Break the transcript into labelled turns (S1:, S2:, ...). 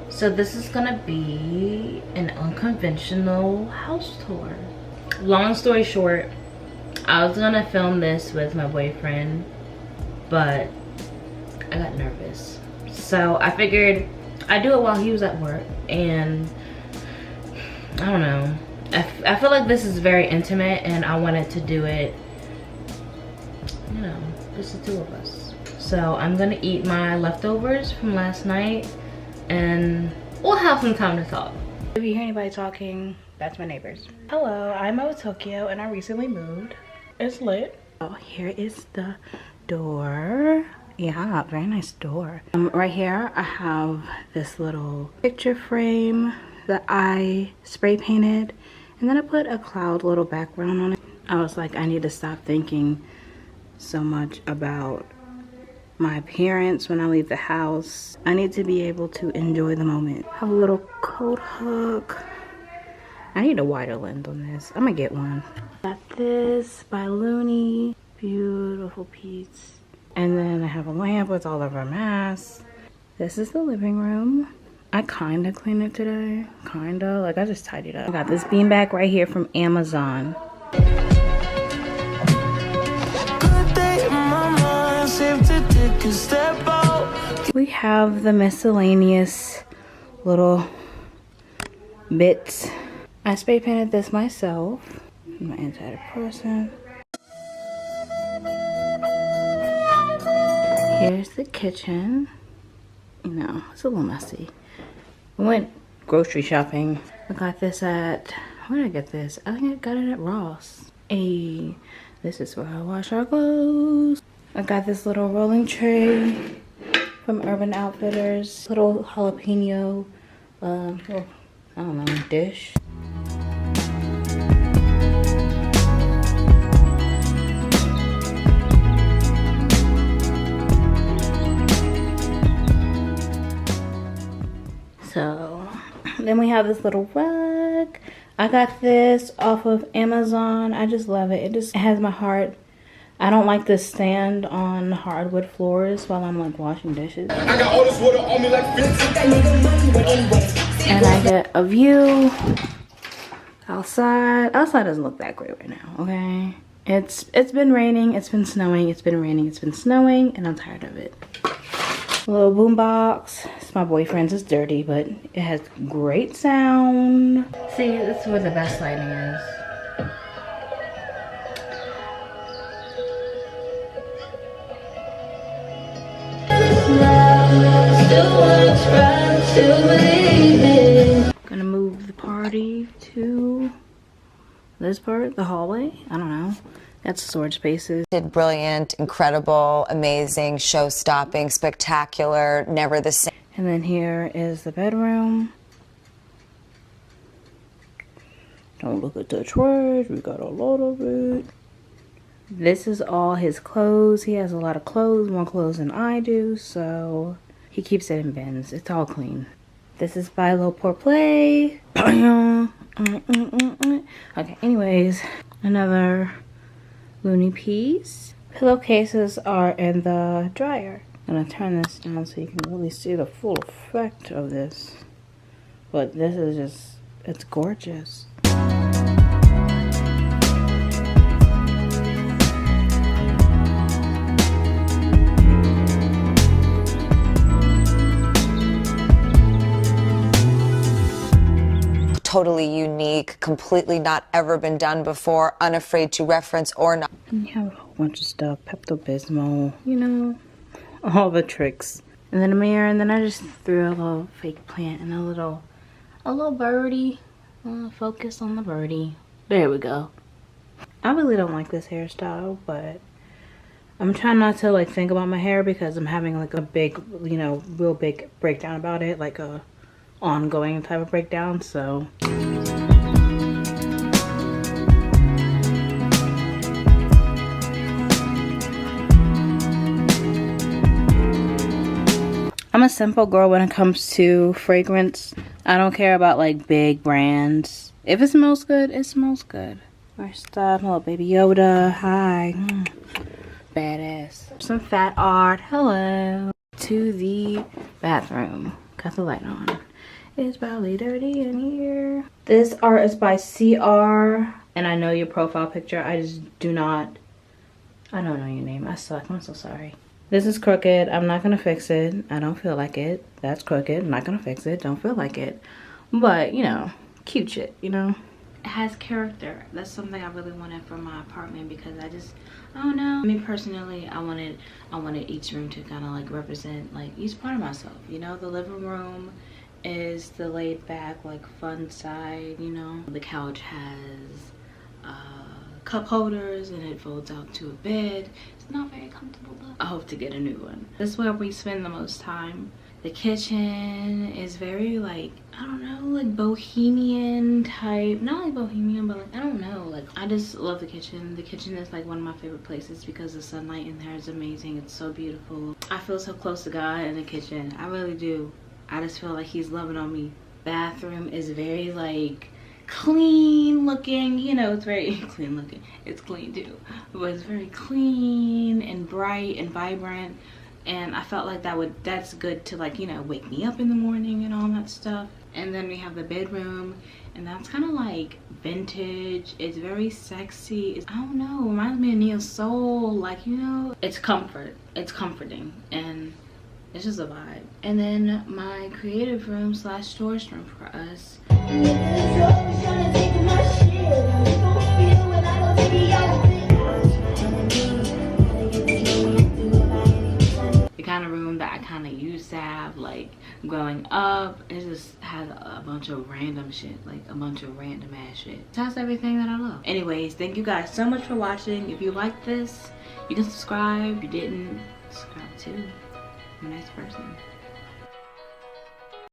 S1: So this is gonna be an unconventional house tour. Long story short, I was gonna film this with my boyfriend, but I got nervous. So I figured I'd do it while he was at work, and I don't know. I feel like this is very intimate, and I wanted to do it, you know, just the two of us. So I'm gonna eat my leftovers from last night, and we'll have some time to talk. If you hear anybody talking, that's my neighbors. Hello, I'm out of Tokyo, and I recently moved. It's lit. Oh, here is the door. Yeah, very nice door. Right here, I have this little picture frame that I spray painted, and then I put a cloud little background on it. I was like, I need to stop thinking so much about my appearance when I leave the house. I need to be able to enjoy the moment. Have a little coat hook. I need a wider lens on this. I'm gonna get one. Got this by Looney. Beautiful piece. And then I have a lamp with all of our masks. This is the living room. I kinda cleaned it today. Kinda, like I just tidied up. I got this beanbag right here from Amazon. We have the miscellaneous little bits. I spray painted this myself. My antidepressant. Here's the kitchen. You know, it's a little messy. We went grocery shopping. I got this at, where did I get this? I think I got it at Ross. Hey, this is where I wash our clothes. I got this little rolling tray from Urban Outfitters. Little jalapeno, little, I don't know, dish. So then we have this little rug. I got this off of Amazon. I just love it. It just has my heart. I don't like to stand on hardwood floors while I'm like washing dishes. I got all this water on me like and I get a view outside. Outside doesn't look that great right now, okay? It's been raining, it's been snowing, it's been raining, it's been snowing, and I'm tired of it. A little boom box. It's my boyfriend's. It's dirty, but it has great sound. See, this is where the best lighting is. Gonna move the party to this part, the hallway. I don't know. That's storage spaces.
S2: Brilliant, incredible, amazing, show-stopping, spectacular, never the same.
S1: And then here is the bedroom. Don't look at the trash. We got a lot of it. This is all his clothes. He has a lot of clothes, more clothes than I do, so he keeps it in bins. It's all clean. This is by Lowe pour play. Okay, anyways, another Looney piece. Pillowcases are in the dryer. I'm gonna turn this down so you can really see the full effect of this. But this is just, it's gorgeous.
S2: Totally unique, completely not ever been done before, unafraid to reference or not.
S1: And you have a whole bunch of stuff, Pepto-Bismol, you know, all the tricks. And then a mirror, and then I just threw a little fake plant and a little birdie. Focus on the birdie. There we go. I really don't like this hairstyle, but I'm trying not to like think about my hair because I'm having like a big, you know, real big breakdown about it, like a ongoing type of breakdown, so. I'm a simple girl when it comes to fragrance. I don't care about like big brands. If it smells good, it smells good. Our stuff, little baby Yoda, hi. badass. Some fat art. Hello. To the bathroom. Got the light on. It's probably dirty in here. This art is by CR. And I know your profile picture. I don't know your name. I suck. I'm so sorry. This is crooked. I'm not gonna fix it. I don't feel like it. That's crooked. I'm not gonna fix it. Don't feel like it. But, you know, cute shit, you know? It has character. That's something I really wanted for my apartment because I don't know. Me personally, I wanted each room to kind of like represent like each part of myself, you know? The living room is the laid back, like fun side, you know? The couch has cup holders and it folds out to a bed. It's not very comfortable though. I hope to get a new one. This is where we spend the most time. The kitchen is very like, I don't know, like bohemian type. Not like bohemian, but like, I don't know. Like, I just love the kitchen. The kitchen is like one of my favorite places because the sunlight in there is amazing. It's so beautiful. I feel so close to God in the kitchen. I really do. I just feel like he's loving on me. Bathroom is very like clean looking, you know, it's very clean looking. It's clean too, but it's very clean and bright and vibrant. And I felt like that's good to like, you know, wake me up in the morning and all that stuff. And then we have the bedroom, and that's kind of like vintage. It's very sexy. I don't know, reminds me of Neo Soul, like, you know, it's comfort. It's comforting, and it's just a vibe. And then my creative room / storage room for us. Kind of room that I kind of used to have like growing up. It just has a bunch of random shit, like a bunch of random ass shit. It has everything that I love. Anyways, thank you guys so much for watching. If you liked this, you can subscribe. If you didn't, subscribe too. I'm a nice person.